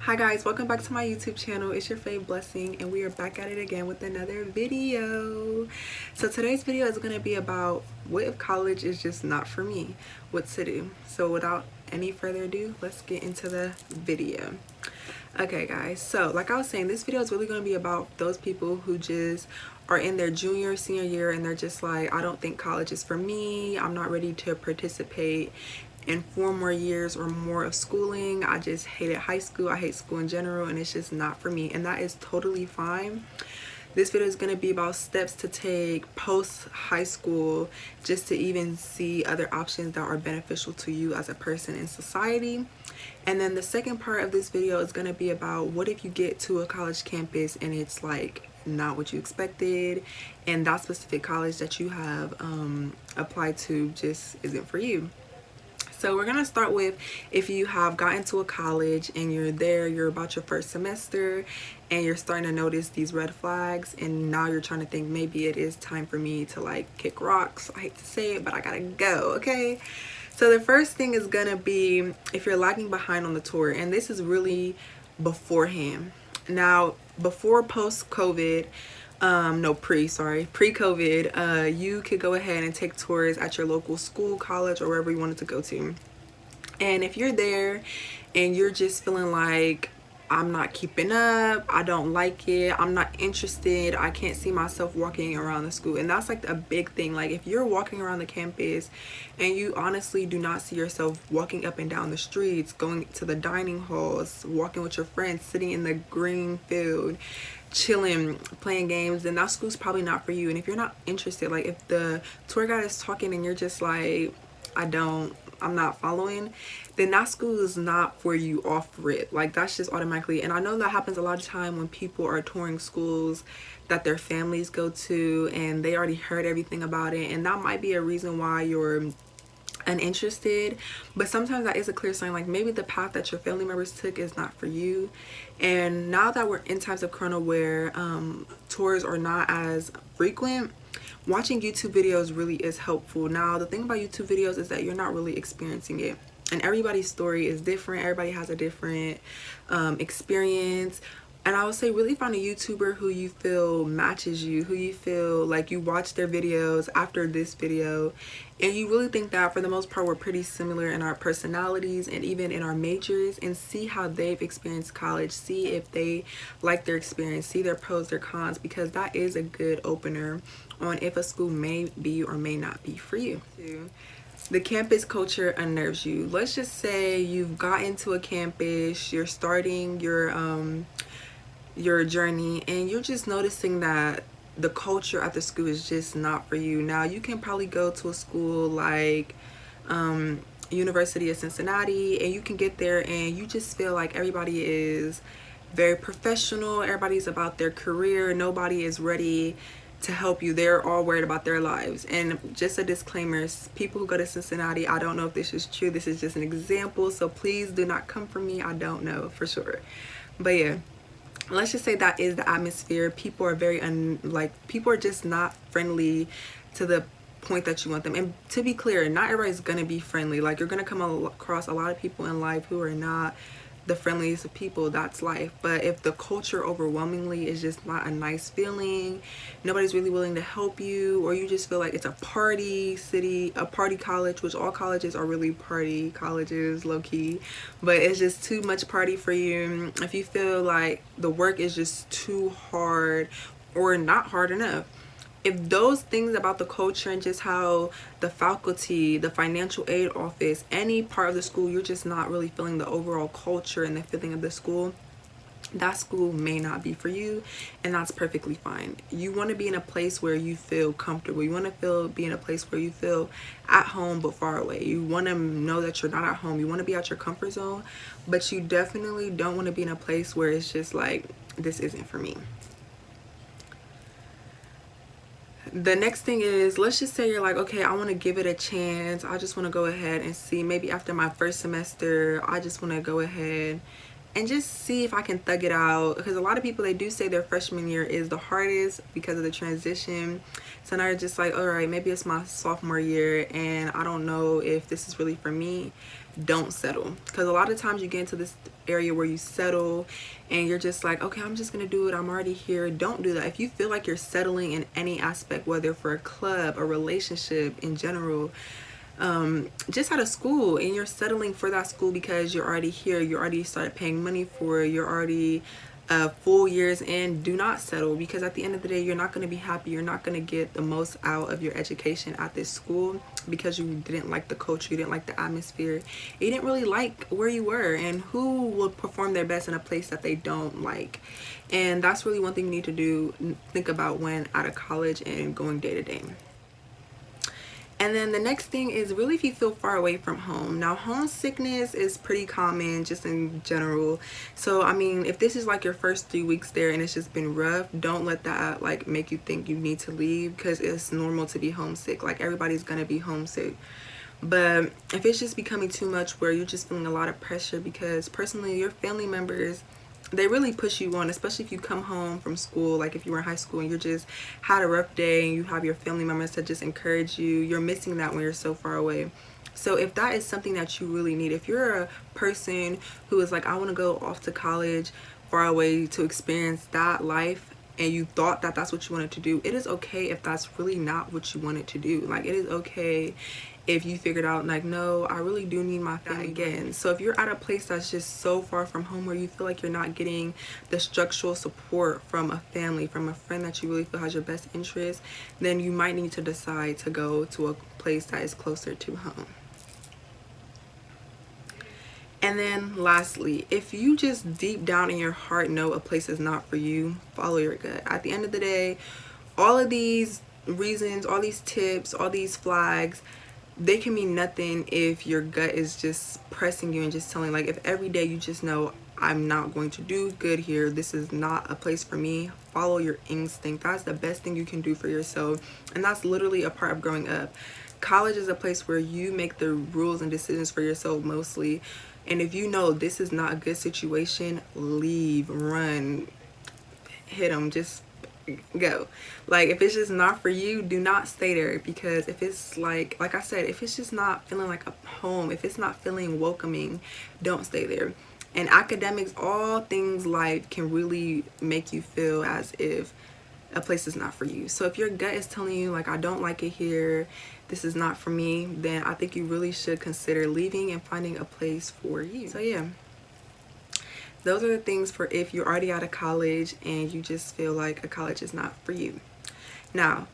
Hi guys, welcome back to my YouTube channel. It's your fave Blessing and we are back at it again with another video. So today's video is going to be about what if college is just not for me, what to do. So without any further ado, let's get into the video. Okay guys, so like I was saying, this video is really going to be about those people who just are in their junior senior year and they're just like, I don't think college is for me, I'm not ready to participate in 4 more years or more of schooling. I just hated high school, I hate school in general, and it's just not for me, and that is totally fine. This video is going to be about steps to take post high school just to even see other options that are beneficial to you as a person in society. And then the second part of this video is going to be about what if you get to a college campus and it's like not what you expected and that specific college that you have applied to just isn't for you. So we're gonna start with if you have gotten to a college and you're there, you're about your first semester and you're starting to notice these red flags and now you're trying to think maybe it is time for me to like kick rocks. I hate to say it, but I gotta go, okay? So the first thing is gonna be if you're lagging behind on the tour, and this is really beforehand. Now, before post-COVID, pre-COVID, you could go ahead and take tours at your local school, college, or wherever you wanted to go to. And if you're there and you're just feeling like I'm not keeping up, I don't like it, I'm not interested, I can't see myself walking around the school, and that's like a big thing. Like if you're walking around the campus and you honestly do not see yourself walking up and down the streets, going to the dining halls, walking with your friends, sitting in the green field, chilling, playing games, then that school's probably not for you. And if you're not interested, like if the tour guide is talking and you're just like, I'm not following, then that school is not for you off rip. Like that's just automatically. And I know that happens a lot of time when people are touring schools that their families go to and they already heard everything about it, and that might be a reason why you're uninterested. But sometimes that is a clear sign, like maybe the path that your family members took is not for you. And now that we're in times of corona where tours are not as frequent, watching YouTube videos really is helpful. Now the thing about YouTube videos is that you're not really experiencing it, and everybody's story is different, everybody has a different experience. And I would say really find a YouTuber who you feel matches you, who you feel like you watch their videos after this video and you really think that for the most part we're pretty similar in our personalities and even in our majors, and see how they've experienced college, see if they like their experience, see their pros, their cons, because that is a good opener on if a school may be or may not be for you. The campus culture unnerves you. Let's just say you've gotten to a campus, you're starting your journey, and you're just noticing that the culture at the school is just not for you. Now you can probably go to a school like University of Cincinnati, and you can get there and you just feel like everybody is very professional, everybody's about their career, nobody is ready to help you, they're all worried about their lives. And just a disclaimer, people who go to Cincinnati, I don't know if this is true, this is just an example, so please do not come for me, I don't know for sure. But yeah, let's just say that is the atmosphere. People are very people are just not friendly to the point that you want them. And to be clear, not everybody's gonna be friendly. Like you're gonna come across a lot of people in life who are not the friendliest of people, that's life. But if the culture overwhelmingly is just not a nice feeling, nobody's really willing to help you, or you just feel like it's a party city, a party college, which all colleges are really party colleges, low-key, but it's just too much party for you. If you feel like the work is just too hard or not hard enough, if those things about the culture and just how the faculty, the financial aid office, any part of the school, you're just not really feeling the overall culture and the feeling of the school, that school may not be for you, and that's perfectly fine. You want to be in a place where you feel comfortable. You want to be in a place where you feel at home but far away. You want to know that you're not at home. You want to be out your comfort zone, but you definitely don't want to be in a place where it's just like, this isn't for me. The next thing is, let's just say you're like, okay, I want to give it a chance, I just want to go ahead and see, maybe after my first semester I just want to go ahead and just see if I can thug it out, because a lot of people, they do say their freshman year is the hardest because of the transition. So now you're just like, all right, maybe it's my sophomore year and I don't know if this is really for me. Don't settle, because a lot of times you get into this area where you settle and you're just like, okay, I'm just gonna do it, I'm already here. Don't do that. If you feel like you're settling in any aspect, whether for a club, a relationship in general, just out of school, and you're settling for that school because you're already here, you already started paying money for it, you're already full years in, do not settle, because at the end of the day, you're not going to be happy. You're not going to get the most out of your education at this school because you didn't like the culture, you didn't like the atmosphere, you didn't really like where you were. And who will perform their best in a place that they don't like? And that's really one thing you need to do, think about when out of college and going day to day. And then the next thing is really if you feel far away from home. Now, homesickness is pretty common just in general. So, I mean, if this is like your first 3 weeks there and it's just been rough, don't let that like make you think you need to leave, because it's normal to be homesick. Like, everybody's gonna be homesick. But if it's just becoming too much where you're just feeling a lot of pressure, because personally your family members, they really push you on, especially if you come home from school, like if you were in high school and you just had a rough day and you have your family members to just encourage you. You're missing that when you're so far away. So if that is something that you really need, if you're a person who is like, I want to go off to college far away to experience that life, and you thought that that's what you wanted to do, it is okay if that's really not what you wanted to do. Like, it is okay if you figured out like, no, I really do need my family again. So if you're at a place that's just so far from home where you feel like you're not getting the structural support from a family, from a friend that you really feel has your best interest, then you might need to decide to go to a place that is closer to home. And then lastly, if you just deep down in your heart know a place is not for you, follow your gut. At the end of the day, all of these reasons, all these tips, all these flags, they can mean nothing if your gut is just pressing you and just telling, like, if every day you just know, I'm not going to do good here, this is not a place for me, follow your instinct. That's the best thing you can do for yourself, and that's literally a part of growing up. College is a place where you make the rules and decisions for yourself mostly. And if you know this is not a good situation, leave, run, hit them, just go. Like, if it's just not for you, do not stay there, because if it's like I said, if it's just not feeling like a home, if it's not feeling welcoming, don't stay there. And academics, all things life can really make you feel as if a place is not for you. So if your gut is telling you like, I don't like it here, this is not for me, then I think you really should consider leaving and finding a place for you. So yeah, those are the things for if you're already out of college and you just feel like a college is not for you. Now,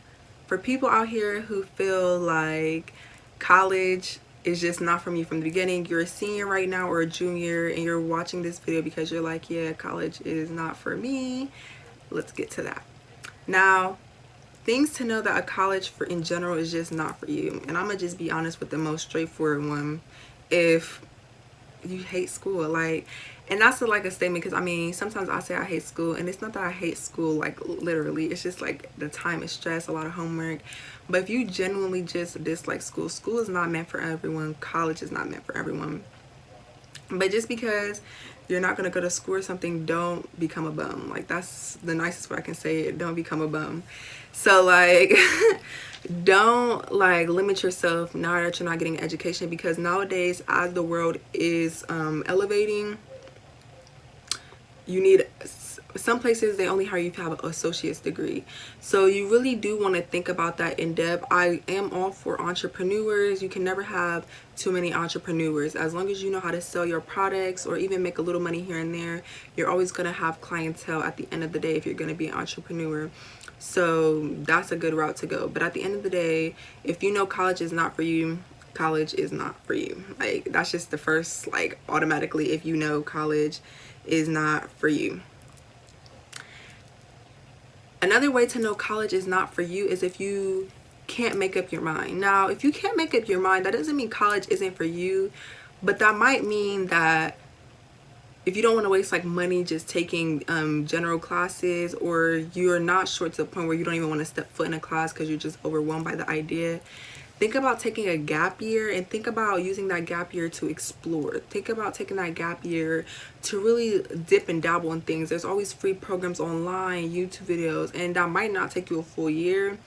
for people out here who feel like college is just not for me from the beginning, you're a senior right now or a junior and you're watching this video because you're like, yeah, college is not for me, let's get to that. Now, things to know that a college for in general is just not for you. And I'm gonna just be honest with the most straightforward one. If you hate school, like, and that's like a statement, because I mean, sometimes I say I hate school and it's not that I hate school like literally, it's just like the time is stress, a lot of homework. But if you genuinely just dislike school, school is not meant for everyone, college is not meant for everyone. But just because you're not gonna go to school or something, don't become a bum. Like, that's the nicest way I can say it. Don't become a bum. So like don't like limit yourself now that you're not getting an education, because nowadays as the world is elevating, you need, some places they only hire you to have an associate's degree. So you really do want to think about that in depth. I am all for entrepreneurs. You can never have too many entrepreneurs. As long as you know how to sell your products or even make a little money here and there, you're always going to have clientele at the end of the day if you're going to be an entrepreneur. So that's a good route to go. But at the end of the day, if you know college is not for you, college is not for you. Like, that's just the first, like, automatically, if you know college is not for you. Another way to know college is not for you is if you can't make up your mind. Now, if you can't make up your mind, that doesn't mean college isn't for you, but that might mean that if you don't want to waste like money just taking general classes, or you're not sure to the point where you don't even want to step foot in a class because you're just overwhelmed by the idea, think about taking a gap year, and think about using that gap year to explore. Think about taking that gap year to really dip and dabble in things. There's always free programs online, YouTube videos, and that might not take you a full year,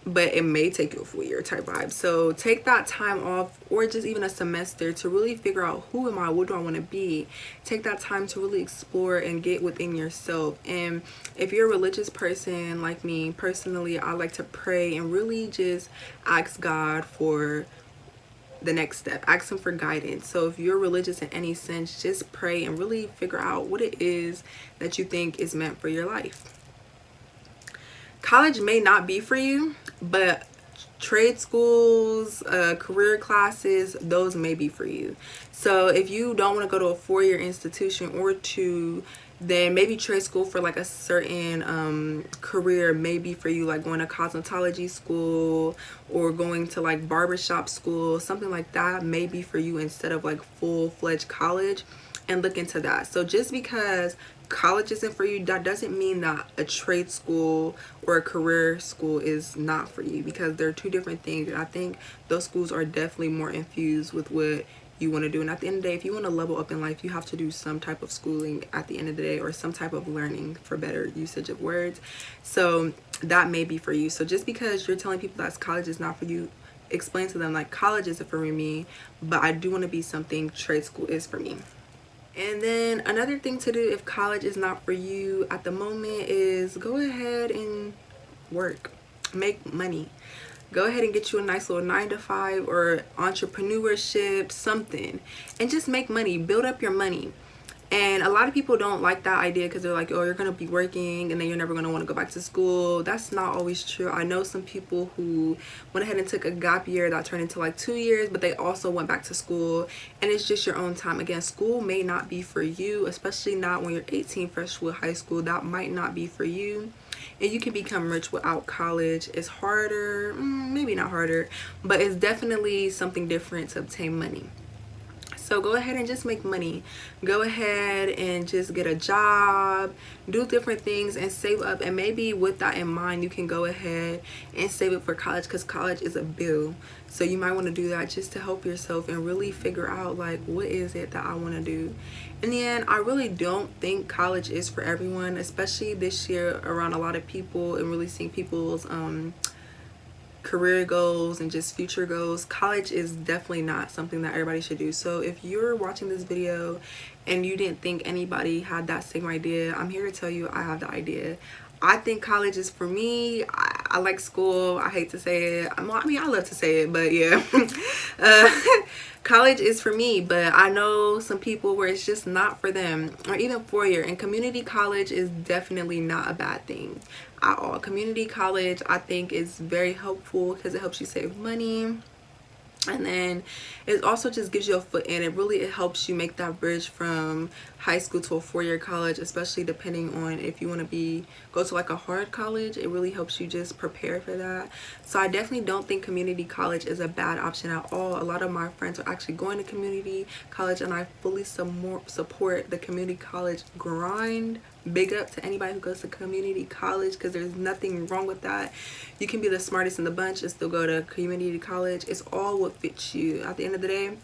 but it may take you a full year type vibe. So take that time off, or just even a semester, to really figure out, who am I, what do I want to be. Take that time to really explore and get within yourself. And if you're a religious person like me, personally, I like to pray and really just ask God for the next step. Ask him for guidance. So if you're religious in any sense, just pray and really figure out what it is that you think is meant for your life. College may not be for you, but trade schools, career classes, those may be for you. So if you don't want to go to a 4-year institution or 2, then maybe trade school for like a certain career may be for you, like going to cosmetology school or going to like barbershop school. Something like that may be for you instead of like full-fledged college, and look into that. So just because college isn't for you, that doesn't mean that a trade school or a career school is not for you, because they're 2 different things. And I think those schools are definitely more infused with what you want to do. And at the end of the day, if you want to level up in life, you have to do some type of schooling at the end of the day, or some type of learning, for better usage of words. So that may be for you. So just because you're telling people that college is not for you, explain to them like, college isn't for me, but I do want to be something trade school is for me. And then another thing to do if college is not for you at the moment is go ahead and work, make money. Go ahead and get you a nice little 9-to-5 or entrepreneurship, something, and just make money. Build up your money. And a lot of people don't like that idea, because they're like, oh, you're gonna be working and then you're never gonna want to go back to school. That's not always true. I know some people who went ahead and took a gap year that turned into like 2 years, but they also went back to school, and it's just your own time. Again, school may not be for you, especially not when you're 18, fresh with high school. That might not be for you. And you can become rich without college. It's harder, maybe not harder, but it's definitely something different to obtain money. So go ahead and just make money. Go ahead and just get a job, do different things, and save up. And maybe with that in mind, you can go ahead and save it for college, because college is a bill. So you might want to do that just to help yourself and really figure out like, what is it that I want to do. In the end, I really don't think college is for everyone, especially this year around a lot of people and really seeing people's career goals and just future goals. College is definitely not something that everybody should do. So if you're watching this video and you didn't think anybody had that same idea, I'm here to tell you I have the idea. I think college is for me. I like school. I hate to say it. I mean, I love to say it, but yeah. College is for me, but I know some people where it's just not for them, or even 4-year. And community college is definitely not a bad thing at all. Community college, I think, is very helpful because it helps you save money. And then it also just gives you a foot in. It helps you make that bridge from high school to a 4-year college, especially depending on if you want to go to like a hard college. It really helps you just prepare for that. So I definitely don't think community college is a bad option at all. A lot of my friends are actually going to community college, and I fully support the community college grind. Big up to anybody who goes to community college, because there's nothing wrong with that. You can be the smartest in the bunch and still go to community college. It's all what fits you. At the end of the day,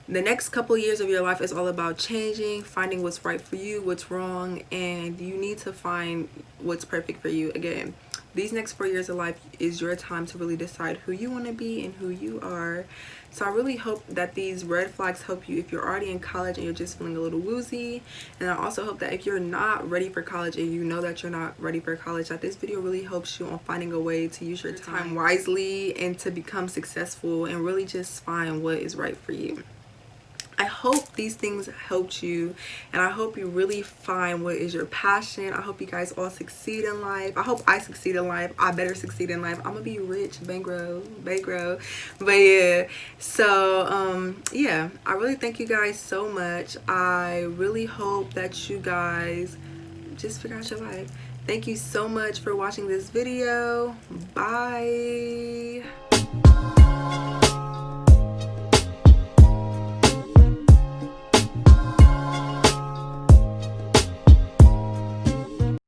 the next couple years of your life is all about changing, finding what's right for you, what's wrong, and you need to find what's perfect for you. Again, these next 4 years of life is your time to really decide who you want to be and who you are. So I really hope that these red flags help you if you're already in college and you're just feeling a little woozy. And I also hope that if you're not ready for college and you know that you're not ready for college, that this video really helps you on finding a way to use your time wisely and to become successful and really just find what is right for you. I hope these things helped you, and I hope you really find what is your passion. I hope you guys all succeed in life. I hope I succeed in life. I better succeed in life. I'm gonna be rich, bankroll. But yeah, so yeah, I really thank you guys so much. I really hope that you guys just figure out your life. Thank you so much for watching this video. Bye.